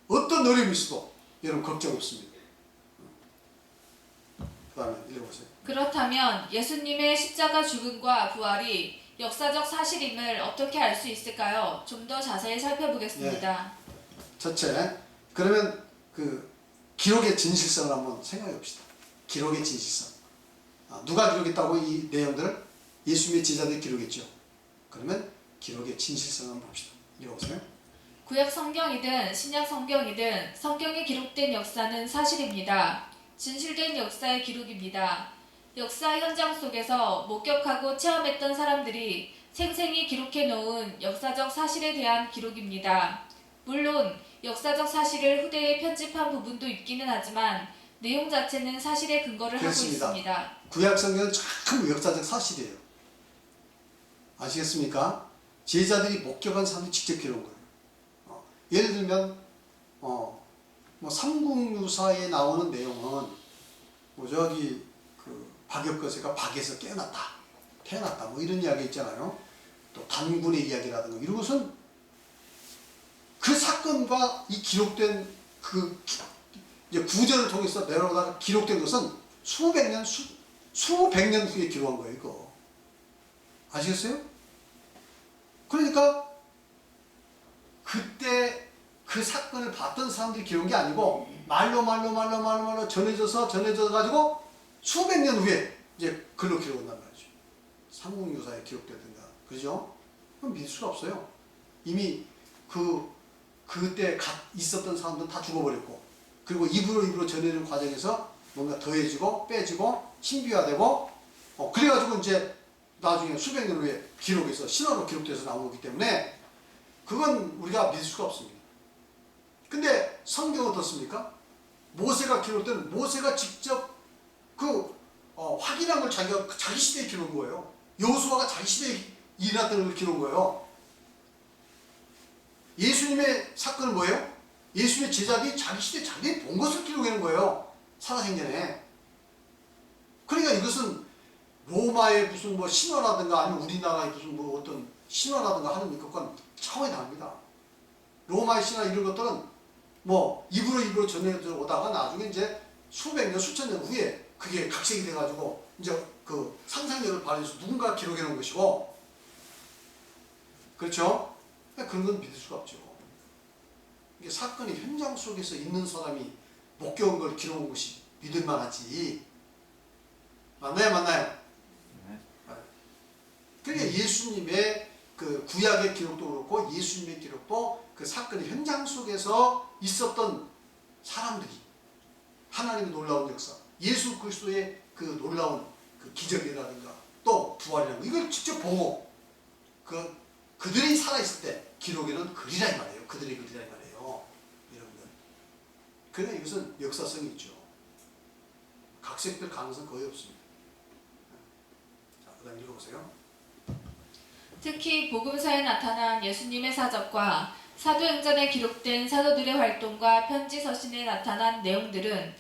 어떤 어려움이 있어도 여러분 걱정 없습니다. 그 다음에 읽어보세요. 그렇다면 예수님의 십자가 죽음과 부활이 역사적 사실임을 어떻게 알 수 있을까요? 좀 더 자세히 살펴보겠습니다. 첫째, 그러면 그 기록의 진실성을 한번 생각해 봅시다. 기록의 진실성. 누가 기록했다고 이 내용들을? 예수님의 제자들이 기록했죠. 그러면 기록의 진실성을 한번 봅시다. 읽어보세요. 구약 성경이든 신약 성경이든 성경에 기록된 역사는 사실입니다. 진실된 역사의 기록입니다. 역사 현장 속에서 목격하고 체험했던 사람들이 생생히 기록해 놓은 역사적 사실에 대한 기록입니다. 물론 역사적 사실을 후대에 편집한 부분도 있기는 하지만 내용 자체는 사실에 근거를 그렇습니다. 하고 있습니다. 구약 성경은 참 역사적 사실이에요. 아시겠습니까? 제자들이 목격한 사람이 직접 기록한 거예요. 예를 들면 뭐 삼국유사에 나오는 내용은 뭐 저기 그 박역거세가 박에서 태어났다 뭐 이런 이야기 있잖아요. 또 단군의 이야기라든가 이런 것은 그 사건과 이 기록된 그 이제 구절을 통해서 내려오다가 기록된 것은 수백 년 후에 기록한 거예요. 이거 아시겠어요? 그러니까 그때 그 사건을 봤던 사람들이 기록한 게 아니고 말로 전해져 가지고 수백 년 후에 이제 글로 기록한단 말이죠. 삼국유사에 기록되든가 그죠? 그럼 믿을 수가 없어요. 이미 그때 있었던 사람들은 다 죽어버렸고 그리고 입으로 전해지는 과정에서 뭔가 더해지고 빼지고 신비화되고 그래가지고 이제 나중에 수백 년 후에 기록에서 신화로 기록돼서 나온 거기 때문에 그건 우리가 믿을 수가 없습니다. 근데 성경은 어떻습니까? 모세가 기록된 모세가 직접 확인한 걸 자기 시대에 기록한 거예요. 여호수아가 자기 시대에 일어났던 걸 기록한 거예요. 예수님의 사건은 뭐예요? 예수님의 제자들이 자기 시대에 자기들이 본 것을 기록하는 거예요. 살아생전에. 그러니까 이것은 로마의 무슨 뭐 신화라든가 아니면 우리나라의 무슨 뭐 어떤 신화라든가 하는 것과는 차원이 다릅니다. 로마의 신화 이런 것들은 뭐 입으로 전해져 오다가 나중에 이제 수백 년, 수천 년 후에 그게 각색이 돼가지고 이제 그 상상력을 발휘해서 누군가 기록해 놓은 것이고, 그렇죠? 그런 건 믿을 수가 없죠. 이게 사건이 현장 속에서 있는 사람이 목격한 걸 기록한 것이 믿을 만하지. 맞나요? 그러니까 예수님의 그 구약의 기록도 그렇고 예수님의 기록도 그 사건의 현장 속에서 있었던 사람들이 하나님의 놀라운 역사, 예수 그리스도의 그 놀라운 그 기적이라든가 또 부활이라는 거 이걸 직접 보고 그들이 살아있을 때 기록에는 글이라 이 말이에요. 그들의 글이라 이 말이에요. 여러분들. 그러나 이것은 역사성이 있죠. 각색될 가능성 거의 없습니다. 자, 그 다음 읽어보세요. 특히 복음서에 나타난 예수님의 사적과 사도행전에 기록된 사도들의 활동과 편지 서신에 나타난 내용들은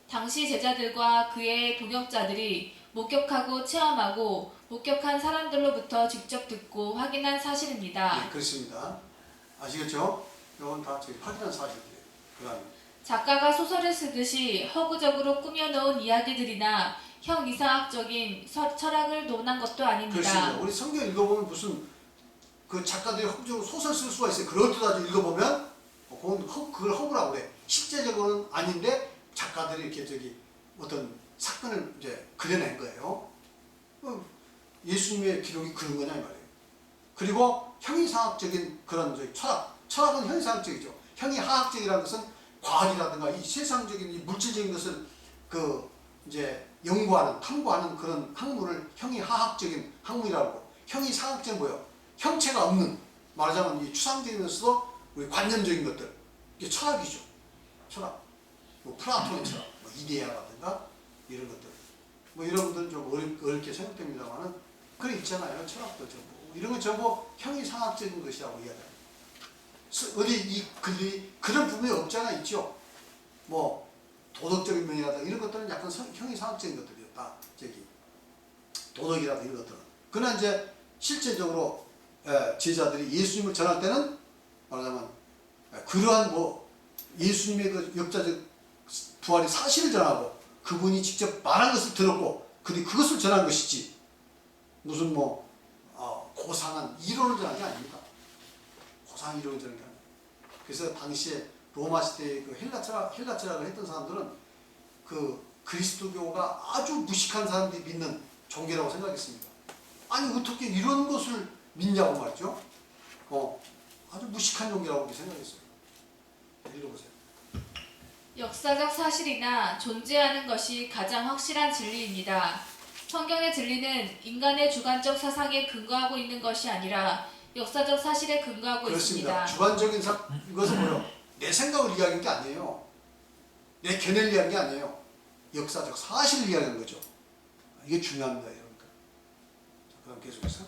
당시 제자들과 그의 동역자들이 목격하고 체험하고 목격한 사람들로부터 직접 듣고 확인한 사실입니다. 네, 그렇습니다. 아시겠죠? 이건 다 저희 확인한 사실이에요. 그 다음에 작가가 소설을 쓰듯이 허구적으로 꾸며놓은 이야기들이나 형이상학적인 철학을 논한 것도 아닙니다. 그렇습니다. 우리 성경 읽어보면 무슨 그 작가들이 허구적으로 소설 쓸 수가 있어요. 그럴듯하게 읽어보면 그걸 허구라고 그래. 실제적으로는 아닌데 작가들이 이렇게 어떤 사건을 이제 그려낸 거예요. 예수님의 기록이 그런 거냐 이 말이에요. 그리고 형이상학적인 그런 철학은 형이상학적이죠. 형이하학적이라는 것은 과학이라든가 이 세상적인 이 물질적인 것을 이제 연구하는 탐구하는 그런 학문을 형이하학적인 학문이라고 하고, 형이상학적은 뭐예요? 형체가 없는, 말하자면 이 추상적이면서도 우리 관념적인 것들, 이게 철학이죠. 철학. 뭐 플라톤의 철학, 뭐 이데아라든가 이런 것들. 뭐 이런 것들은 좀 어렵게 생각됩니다만은 그래 있잖아요. 철학도 전부. 이런 건 전부 형이상학적인 것이라고 이야기합니다. 어디 이 글이 그런 부분이 없잖아 있죠. 뭐 도덕적인 면이라든가 이런 것들은 약간 형이상학적인 것들이었다. 도덕이라든가 이런 것들은. 그러나 이제 실제적으로 제자들이 예수님을 전할 때는 말하자면 그러한 예수님의 그 역사적 부활의 사실을 전하고 그분이 직접 말한 것을 들었고 그것을 전한 것이지 무슨 고상한 이론을 전한 게 아닙니다. 고상한 이론을 전한 게 아닙니다. 그래서 당시에 로마 시대의 그 헬라 철학을 했던 사람들은 그 그리스도교가 아주 무식한 사람들이 믿는 종교라고 생각했습니다. 아니 어떻게 이런 것을 믿냐고 말이죠. 아주 무식한 종교라고 생각했어요. 읽어보세요. 역사적 사실이나 존재하는 것이 가장 확실한 진리입니다. 성경의 진리는 인간의 주관적 사상에 근거하고 있는 것이 아니라 역사적 사실에 근거하고 그렇습니다. 있습니다. 주관적인 것은 뭐예요? 내 생각을 이야기하는 게 아니에요. 내 견해를 이야기하는 게 아니에요. 역사적 사실을 이야기하는 거죠. 이게 중요합니다. 여러분들. 그럼 계속해서.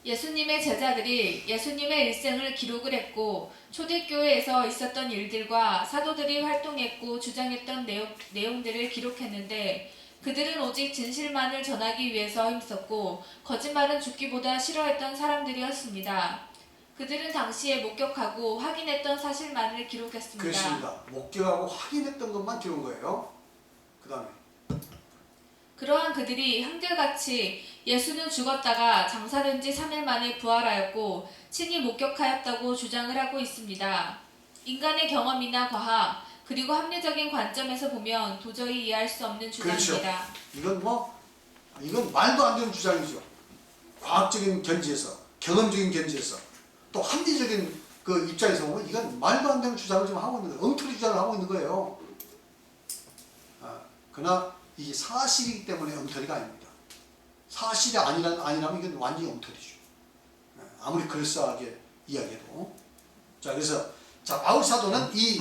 예수님의 제자들이 예수님의 일생을 기록을 했고 초대교회에서 있었던 일들과 사도들이 활동했고 주장했던 내용들을 기록했는데 그들은 오직 진실만을 전하기 위해서 힘썼고 거짓말은 죽기보다 싫어했던 사람들이었습니다. 그들은 당시에 목격하고 확인했던 사실만을 기록했습니다. 그렇습니다. 목격하고 확인했던 것만 기록한 거예요. 그 다음에 그러한 그들이 한결같이 예수는 죽었다가 장사된 지 3일 만에 부활하였고 친히 목격하였다고 주장을 하고 있습니다. 인간의 경험이나 과학 그리고 합리적인 관점에서 보면 도저히 이해할 수 없는 주장입니다. 그렇죠. 이건 말도 안 되는 주장이죠. 과학적인 견지에서, 경험적인 견지에서, 또 합리적인 그 입장에서 보면 이건 말도 안 되는 주장을 지금 하고 있는 거예요. 엉터리 주장을 하고 있는 거예요. 그러나 이게 사실이기 때문에 엉터리가 아닙니다. 사실이 아니라면 이건 완전히 엉터리죠. 아무리 그럴싸하게 이야기해도. 자, 그래서 바울 사도는 이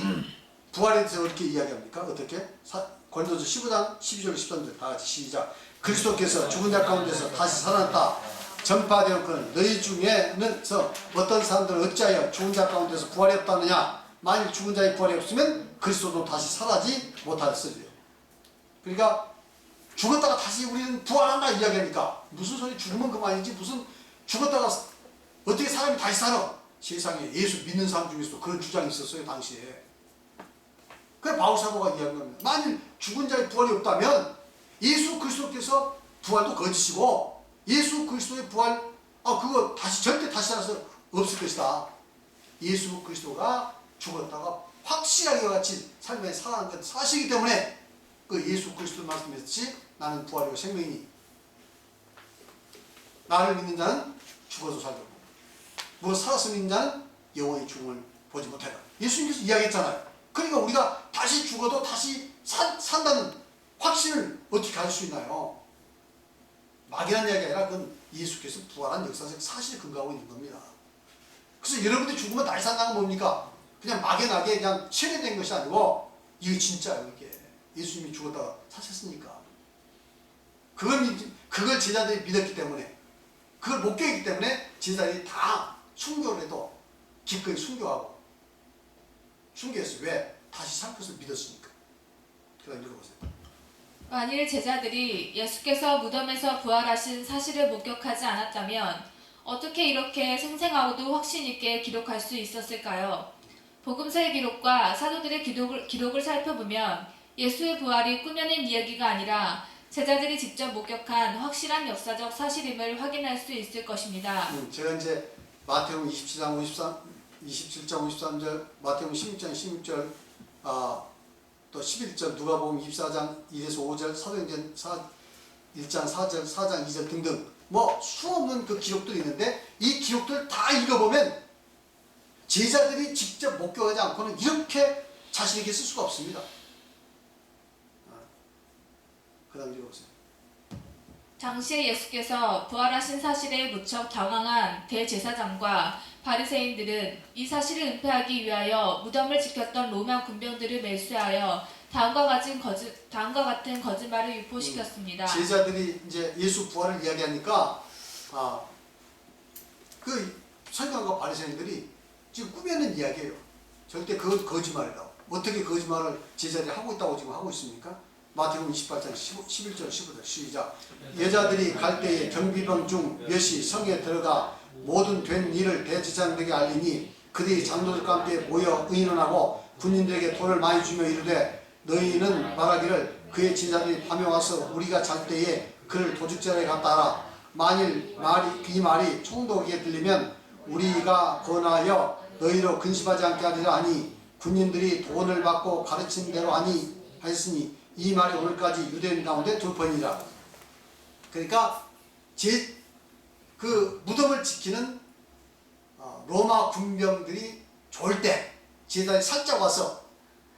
부활에 대해서 어떻게 이야기합니까? 어떻게? 고린도서 15장 12절 13절 다 같이 시작. 그리스도께서 죽은 자 가운데서 다시 살아났다 전파되었거늘 너희 중에는 어떤 사람들은 어찌하여 죽은 자 가운데서 부활이 없다느냐? 만일 죽은 자의 부활이 없으면 그리스도도 다시 살아지 못하였으리요. 그러니까 죽었다가 다시 우리는 부활한다 이야기하니까 무슨 소리? 죽으면 그만이지 무슨 죽었다가 어떻게 사람이 다시 살아? 세상에 예수 믿는 사람 중에서도 그런 주장이 있었어요 당시에. 그래 바울 사도가 이야기한 겁니다. 만일 죽은 자의 부활이 없다면 예수 그리스도께서 부활도 거짓이고 예수 그리스도의 부활 그거 절대 다시 살아서 없을 것이다. 예수 그리스도가 죽었다가 확실하게 같이 삶에 살아난 것 사실이기 때문에 그 예수 그리스도 말씀했듯이 나는 부활이고 생명이니 나를 믿는 자는 죽어도 살고 뭐 살아서 믿는 자는 영원히 죽음을 보지 못하리라. 예수님께서 이야기했잖아요. 그러니까 우리가 다시 죽어도 다시 산다는 확신을 어떻게 가질 수 있나요? 막연한 이야기가 아니라 그건 예수께서 부활한 역사적 사실에 근거하고 있는 겁니다. 그래서 여러분들이 죽으면 다시 산다는 건 뭡니까? 그냥 막연하게 그냥 체계된 것이 아니고 이게 진짜예요. 이게 예수님이 죽었다가 사셨으니까 그걸 제자들이 믿었기 때문에 그걸 목격했기 때문에 제자들이 다 순교를 해도 기꺼이 순교하고 순교했어요. 왜? 다시 살 것을 믿었으니까. 그 다음 읽어보세요. 만일 제자들이 예수께서 무덤에서 부활하신 사실을 목격하지 않았다면 어떻게 이렇게 생생하고도 확신 있게 기록할 수 있었을까요? 복음서의 기록과 사도들의 기록을 살펴보면 예수의 부활이 꾸며낸 이야기가 아니라 제자들이 직접 목격한 확실한 역사적 사실임을 확인할 수 있을 것입니다. 제가 이제 마태복음 27장 53절, 마태복음 16장 16절 또 11절 누가복음 24장 1에서 5절 사도행전 1장 4절 4장 2절 등등 뭐 수없는 그 기록들이 있는데 이 기록들 다 읽어보면 제자들이 직접 목격하지 않고는 이렇게 자신에게 쓸 수가 없습니다. 그 다음 읽어보세요. 당시에 예수께서 부활하신 사실에 무척 당황한 대제사장과 바리새인들은 이 사실을 은폐하기 위하여 무덤을 지켰던 로마 군병들을 매수하여 다음과 같은 거짓말을 유포시켰습니다. 제자들이 이제 예수 부활을 이야기하니까 그 서기관과 바리새인들이 지금 꾸며낸 이야기예요. 절대 그것도 거짓말이라고. 어떻게 거짓말을 제자들이 하고 있다고 지금 하고 있습니까? 마태복음 28장 11절 15절 시작. 여자들이 갈 때에 경비병 중 몇이 성에 들어가 모든 된 일을 대제사장들에게 알리니 그들이 장로들과 함께 모여 의논하고 군인들에게 돈을 많이 주며 이르되 너희는 말하기를 그의 제자들이 밤에 와서 우리가 잘 때에 그를 도둑질하러 갔다 하라. 만일 이 말이 총독에게 들리면 우리가 권하여 너희로 근심하지 않게 하리라 하니 군인들이 돈을 받고 가르친 대로 하였으니 이 말이 오늘까지 유대인 가운데 돌번이라. 그러니까 그 무덤을 지키는 로마 군병들이 좋을 때 제자들이 살짝 와서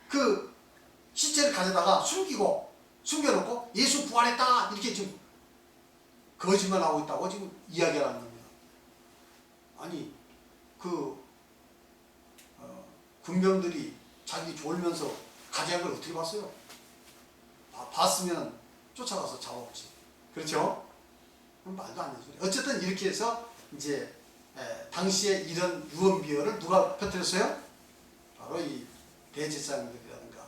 그 시체를 가져다가 숨겨놓고 예수 부활했다 이렇게 지금 거짓말하고 있다고 지금 이야기를 하는 겁니다. 아니 그 군병들이 자기 졸면서 가져간 걸 어떻게 봤어요? 봤으면 쫓아가서 잡아오지. 그렇죠? 말도 안 되는 소리. 어쨌든 이렇게 해서 이제 당시에 이런 유언비어를 누가 펴뜨렸어요? 바로 이 대제사장들이라든가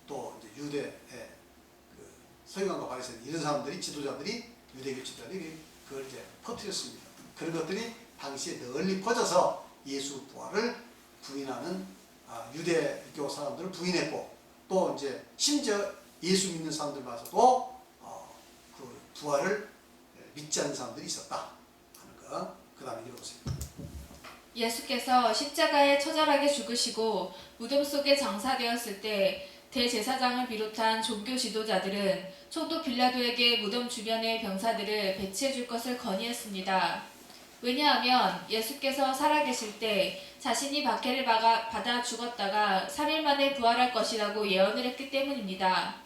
또 이제 유대 그 서기관과 바리새인 이런 사람들이 지도자들이 유대교 지도자들이 그걸 이제 퍼뜨렸습니다. 그런 것들이 당시에 널리 퍼져서 예수 부활을 부인하는 유대교 사람들을 부인했고 또 이제 심지어 예수 믿는 사람들마저도 그 부활을 믿지 않는 사람들이 있었다 하는 거. 그 다음에 읽어보세요. 예수께서 십자가에 처절하게 죽으시고 무덤 속에 장사되었을 때 대제사장을 비롯한 종교 지도자들은 총독 빌라도에게 무덤 주변의 병사들을 배치해 줄 것을 건의했습니다. 왜냐하면 예수께서 살아계실 때 자신이 박해를 받아 죽었다가 3일 만에 부활할 것이라고 예언을 했기 때문입니다.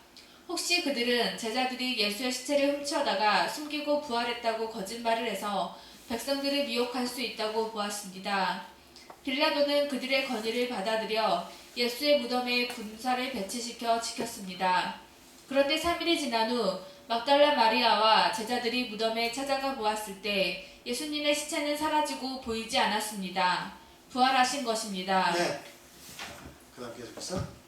혹시 그들은 제자들이 예수의 시체를 훔쳐다가 숨기고 부활했다고 거짓말을 해서 백성들을 미혹할 수 있다고 보았습니다. 빌라도는 그들의 건의를 받아들여 예수의 무덤에 군사를 배치시켜 지켰습니다. 그런데 3일이 지난 후 막달라 마리아와 제자들이 무덤에 찾아가 보았을 때 예수님의 시체는 사라지고 보이지 않았습니다. 부활하신 것입니다. 네. 그 다음 계속해서.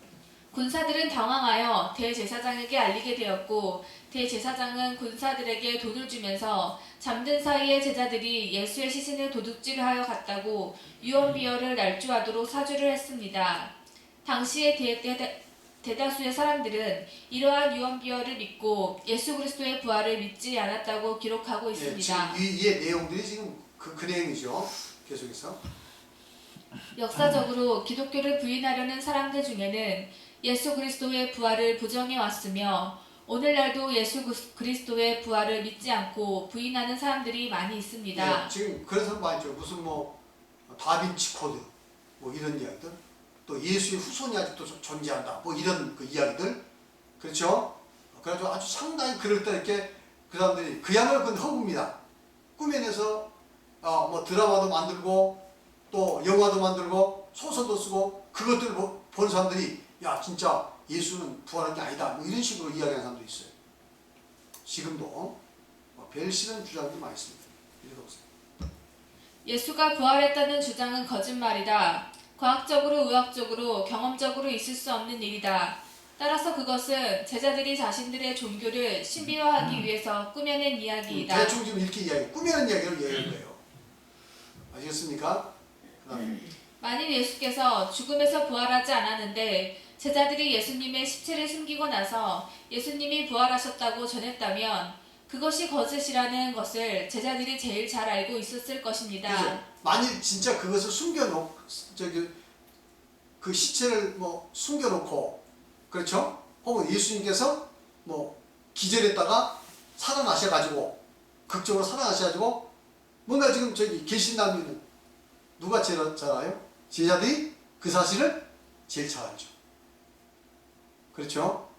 군사들은 당황하여 대제사장에게 알리게 되었고 대제사장은 군사들에게 돈을 주면서 잠든 사이에 제자들이 예수의 시신을 도둑질하여 갔다고 유언비어를 날조하도록 사주를 했습니다. 당시에 대다수의 사람들은 이러한 유언비어를 믿고 예수 그리스도의 부활을 믿지 않았다고 기록하고 있습니다. 지금 이 내용들이 지금 그 내용이죠. 계속해서. 역사적으로 기독교를 부인하려는 사람들 중에는 예수 그리스도의 부활을 부정해 왔으며 오늘날도 예수 그리스도의 부활을 믿지 않고 부인하는 사람들이 많이 있습니다. 네, 지금 그런 사람 많죠. 무슨 뭐 다빈치 코드 뭐 이런 이야기들, 또 예수의 후손이 아직도 존재한다 뭐 이런 그 이야기들, 그렇죠? 그래가지고 아주 상당히 그럴 때 이렇게 그 사람들이 그야말로 그건 허구입니다. 꾸며내서 뭐 드라마도 만들고 또 영화도 만들고 소설도 쓰고 그것들 본 사람들이 야 진짜 예수는 부활한 게 아니다 뭐 이런 식으로 이야기하는 사람도 있어요. 지금도 별 싫은 주장들이 많이 있습니다. 읽어보세요. 예수가 부활했다는 주장은 거짓말이다. 과학적으로 의학적으로 경험적으로 있을 수 없는 일이다. 따라서 그것은 제자들이 자신들의 종교를 신비화하기 위해서 꾸며낸 이야기이다. 대충 지금 이렇게 꾸며낸 이야기를 이야기한 거예요. 아시겠습니까? 만일 예수께서 죽음에서 부활하지 않았는데 제자들이 예수님의 시체를 숨기고 나서 예수님이 부활하셨다고 전했다면 그것이 거짓이라는 것을 제자들이 제일 잘 알고 있었을 것입니다. 그렇죠. 만일 진짜 그것을 숨겨놓고 그 시체를 뭐 숨겨놓고 그렇죠? 혹은 예수님께서 뭐 기절했다가 살아나셔가지고 극적으로 살아나셔가지고 뭔가 지금 저기 계신다면 누가 제일 잘 알아요? 제자들이 그 사실을 제일 잘 알죠. 그렇죠?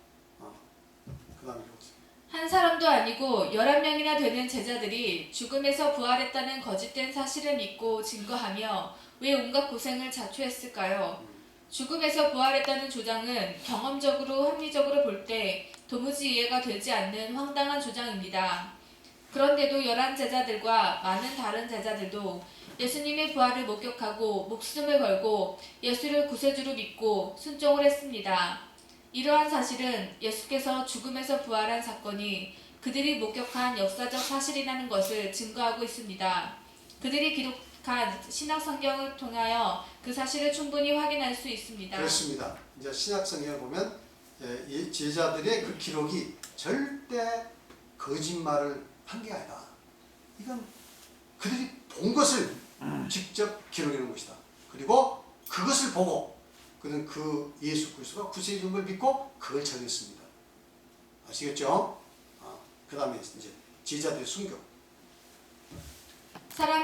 그 다음에 보세요. 한 사람도 아니고 11명이나 되는 제자들이 죽음에서 부활했다는 거짓된 사실을 믿고 증거하며 왜 온갖 고생을 자초했을까요? 죽음에서 부활했다는 주장은 경험적으로 합리적으로 볼 때 도무지 이해가 되지 않는 황당한 주장입니다. 그런데도 11제자들과 많은 다른 제자들도 예수님의 부활을 목격하고 목숨을 걸고 예수를 구세주로 믿고 순종을 했습니다. 이러한 사실은 예수께서 죽음에서 부활한 사건이 그들이 목격한 역사적 사실이라는 것을 증거하고 있습니다. 그들이 기록한 신약 성경을 통하여 그 사실을 충분히 확인할 수 있습니다. 그렇습니다. 이제 신약 성경을 보면 이 제자들의 그 기록이 절대 거짓말을 한 게 아니다. 이건 그들이 본 것을 직접 기록해 놓은 것이다. 그리고 그것을 보고 그는 그 예수 그리스도가 구세주인 걸 믿고 그걸 전했습니다. 아시겠죠? 그 다음에 이제 제자들의 순교. 사람